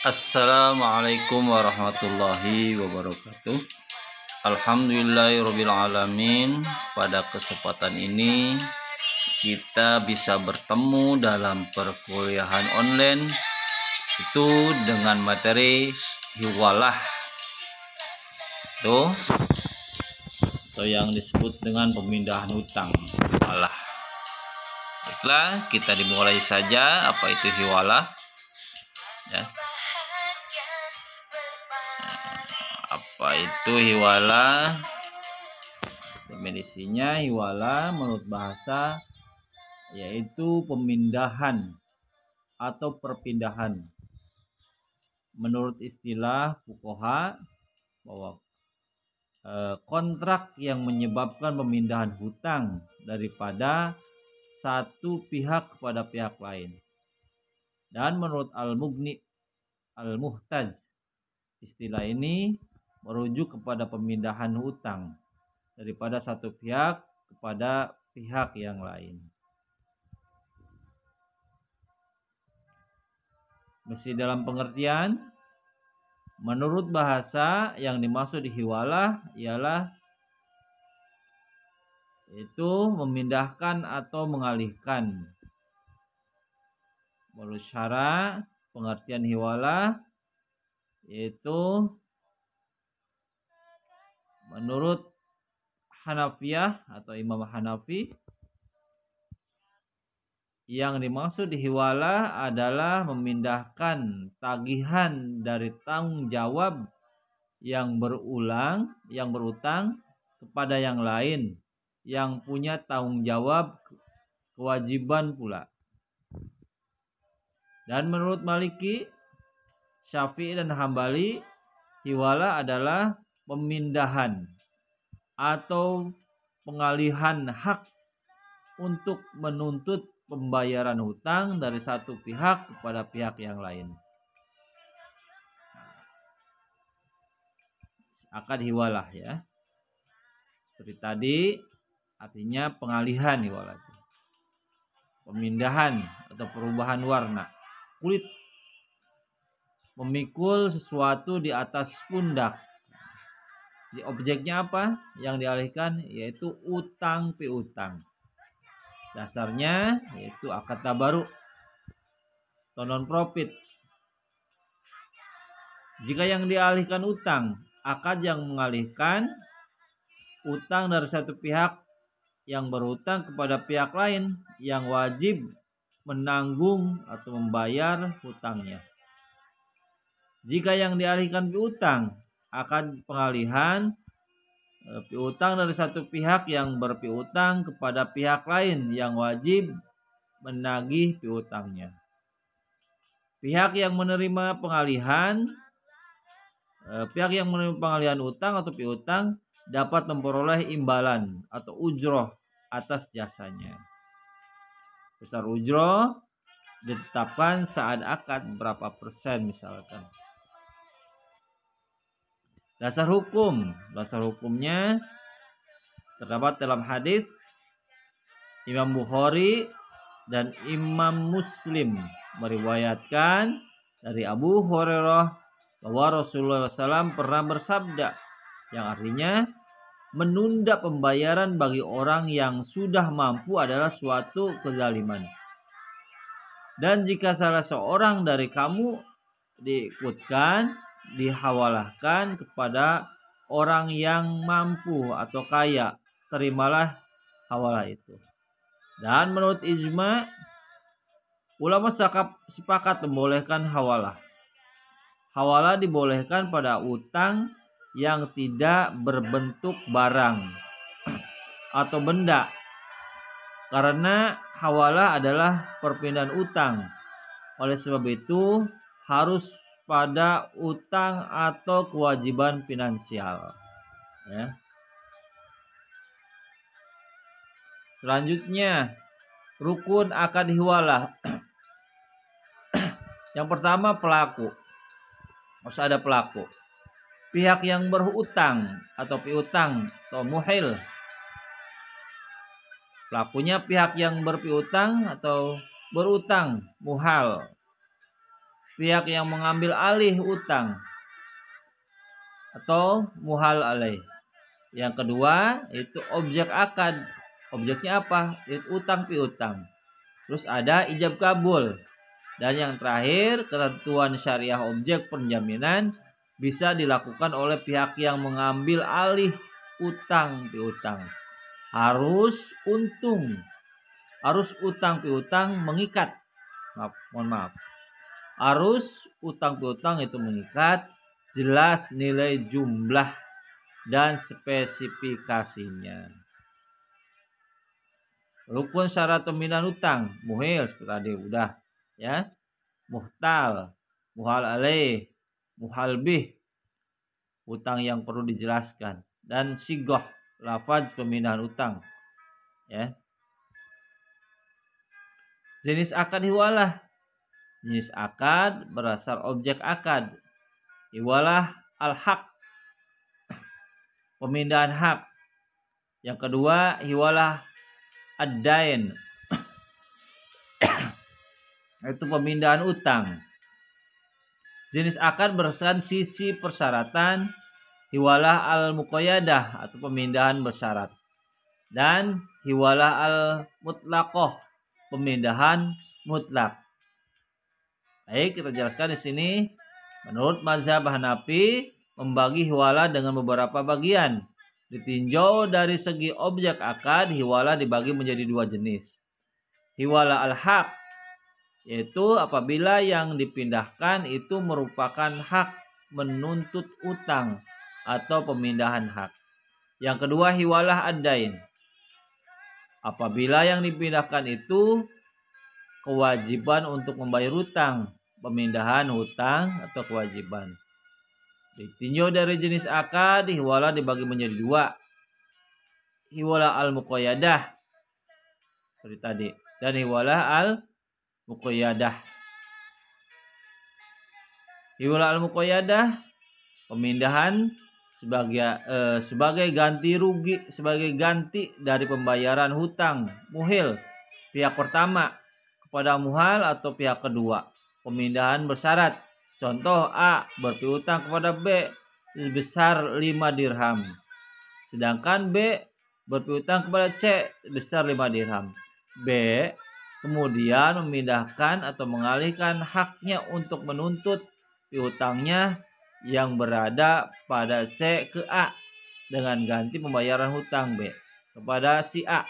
Assalamualaikum warahmatullahi wabarakatuh. Alhamdulillahirabbil alamin. Pada kesempatan ini kita bisa bertemu dalam perkuliahan online itu dengan materi hiwalah. Tuh atau yang disebut dengan pemindahan hutang, hiwalah. Baiklah, kita dimulai saja. Apa itu hiwalah? Ya. Apa itu hiwalah? Definisinya hiwalah menurut bahasa yaitu pemindahan atau perpindahan. Menurut istilah fuqaha bahwa kontrak yang menyebabkan pemindahan hutang daripada satu pihak kepada pihak lain. Dan menurut Al-Mughni Al-Muhtaj, istilah ini merujuk kepada pemindahan hutang daripada satu pihak kepada pihak yang lain. Meski dalam pengertian, menurut bahasa yang dimaksud di hiwalah ialah itu memindahkan atau mengalihkan. Menurut syara, pengertian hiwalah yaitu menurut Hanafiyah atau Imam Hanafi, yang dimaksud di hiwalah adalah memindahkan tagihan dari tanggung jawab yang berutang kepada yang lain yang punya tanggung jawab kewajiban pula. Dan menurut Maliki, Syafi'i dan Hambali, hiwalah adalah pemindahan atau pengalihan hak untuk menuntut pembayaran hutang dari satu pihak kepada pihak yang lain. Akad hiwalah ya. Seperti tadi artinya pengalihan hiwalah. Pemindahan atau perubahan warna. Kulit memikul sesuatu di atas pundak. Di objeknya apa? Yang dialihkan yaitu utang piutang. Dasarnya yaitu akad tabaruk atau non profit. Jika yang dialihkan utang, akad yang mengalihkan utang dari satu pihak yang berutang kepada pihak lain yang wajib menanggung atau membayar hutangnya. Jika yang dialihkan piutang, akad pengalihan piutang dari satu pihak yang berpiutang kepada pihak lain yang wajib menagih piutangnya. Pihak yang menerima pengalihan utang atau piutang dapat memperoleh imbalan atau ujroh atas jasanya. Besar ujroh ditetapkan saat akad berapa persen misalkan. Dasar hukumnya terdapat dalam hadis Imam Bukhari dan Imam Muslim meriwayatkan dari Abu Hurairah bahwa Rasulullah SAW pernah bersabda, yang artinya menunda pembayaran bagi orang yang sudah mampu adalah suatu kezaliman. Dan jika salah seorang dari kamu dihawalahkan kepada orang yang mampu atau kaya, terimalah hawalah itu. Dan menurut ijma, ulama sepakat membolehkan hawalah. Hawalah dibolehkan pada utang yang tidak berbentuk barang atau benda, karena hawalah adalah perpindahan utang. Oleh sebab itu harus pada utang atau kewajiban finansial. Ya. Selanjutnya, rukun akad hiwalah. Yang pertama pelaku. Harus ada pelaku. Pihak yang berhutang atau piutang atau muhil. Pelakunya pihak yang berpiutang atau berutang, muhal. pihak yang mengambil alih utang atau muhal alaih. Yang kedua itu objek akad. Objeknya apa? Itu utang piutang. Terus ada ijab kabul. Dan yang terakhir, ketentuan syariah objek penjaminan bisa dilakukan oleh pihak yang mengambil alih utang piutang. Harus utang piutang mengikat. Mohon maaf. Harus utang piutang itu mengikat, jelas nilai jumlah dan spesifikasinya. Rukun syarat pemindahan utang, muhil seperti tadi udah ya. Muhtal, muhal alaih, muhal bih, utang yang perlu dijelaskan, dan sigoh, lafaz pemindahan utang ya. Jenis akad hiwalah. Jenis akad berasal objek akad. Hiwalah al-haq, pemindahan hak. Yang kedua hiwalah ad-dain, itu pemindahan utang. Jenis akad berdasarkan sisi persyaratan. Hiwalah al-muqayyadah atau pemindahan bersyarat. Dan hiwalah al-mutlaqoh, pemindahan mutlak. Baik, kita jelaskan di sini. Menurut mazhab Hanafi membagi hiwalah dengan beberapa bagian. Ditinjau dari segi objek akad, hiwalah dibagi menjadi dua jenis. Hiwalah al-haq, yaitu apabila yang dipindahkan itu merupakan hak menuntut utang atau pemindahan hak. Yang kedua hiwalah ad-dain, apabila yang dipindahkan itu kewajiban untuk membayar hutang, pemindahan hutang atau kewajiban. Ditinjau dari jenis akad, hiwalah dibagi menjadi dua. Hiwalah al-muqayyadah seperti tadi, dan hiwalah al-muqayyadah. Hiwalah al-muqayyadah, pemindahan sebagai ganti rugi, sebagai ganti dari pembayaran hutang muhil pihak pertama kepada muhal atau pihak kedua. Pemindahan bersyarat. Contoh A berpiutang kepada B sebesar 5 dirham. Sedangkan B berpiutang kepada C sebesar 5 dirham. B kemudian memindahkan atau mengalihkan haknya untuk menuntut piutangnya yang berada pada C ke A dengan ganti pembayaran hutang B kepada si A.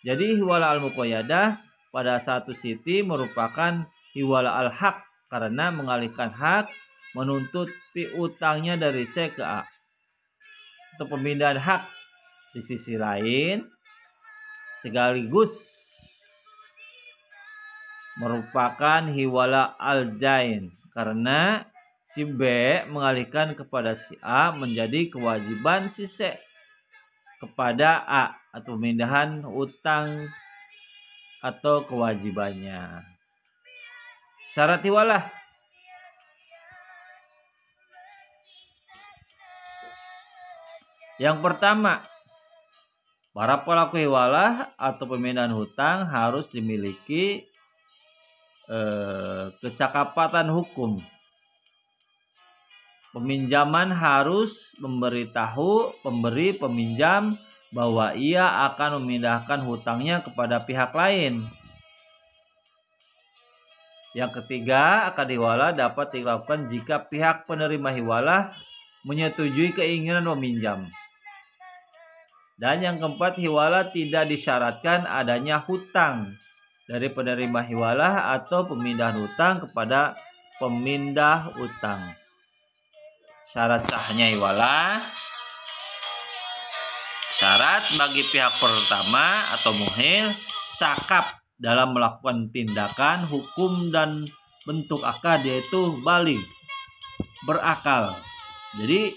Jadi hiwala al-muqayyadah pada satu sisi merupakan hiwala al-haq karena mengalihkan hak menuntut piutangnya dari C ke A. Untuk pemindahan hak di sisi lain sekaligus merupakan hiwala al-jain karena si B mengalihkan kepada si A menjadi kewajiban si C kepada A atau pemindahan utang atau kewajibannya. Syarat hiwalah. Yang pertama, para pelaku hiwalah atau pemindahan hutang harus dimiliki kecakapan hukum. Peminjaman harus memberitahu pemberi peminjam bahwa ia akan memindahkan hutangnya kepada pihak lain. Yang ketiga, akad hiwalah dapat dilakukan jika pihak penerima hiwalah menyetujui keinginan peminjam. Dan yang keempat, hiwalah tidak disyaratkan adanya hutang dari penerima hiwalah atau pemindahan hutang kepada pemindah hutang. Syarat sahnya hiwalah. Syarat bagi pihak pertama atau muhil cakap dalam melakukan tindakan hukum dan bentuk akad, yaitu baligh, berakal. Jadi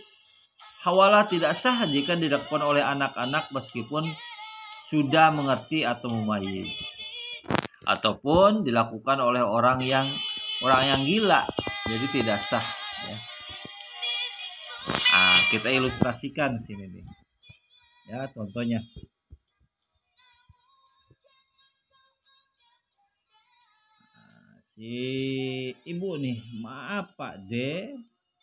hawalah tidak sah jika dilakukan oleh anak-anak meskipun sudah mengerti atau mumayyiz, ataupun dilakukan oleh orang yang gila, jadi tidak sah ya. Kita ilustrasikan sini nih ya, contohnya si ibu dulu nih. Maaf Pak D,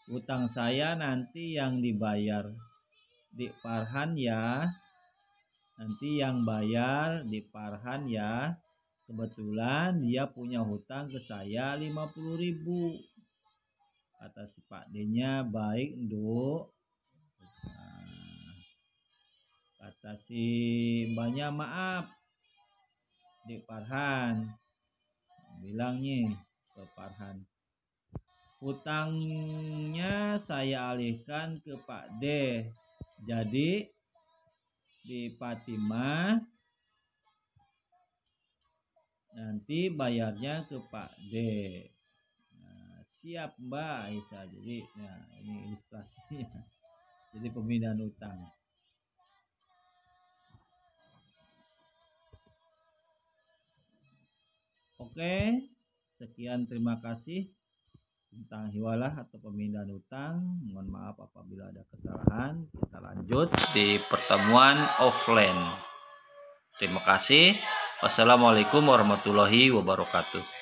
utang saya nanti yang dibayar Dik Farhan ya. Nanti yang bayar Dik Farhan ya. Kebetulan dia punya hutang ke saya 50.000. Kata si Pak D-nya, baik Nduk. Nah, kata si Mbaknya, maaf Dik Farhan. Bilangnya ke Farhan, hutangnya saya alihkan ke Pak D. Jadi di Fatimah nanti bayarnya ke Pak D. Nah, siap Mbak Aisyah. Jadi nah ini ilustrasinya. Jadi pemindahan utang. Oke, sekian, terima kasih tentang hiwalah atau pemindahan utang. Mohon maaf apabila ada kesalahan. Kita lanjut di pertemuan offline. Terima kasih. Wassalamualaikum warahmatullahi wabarakatuh.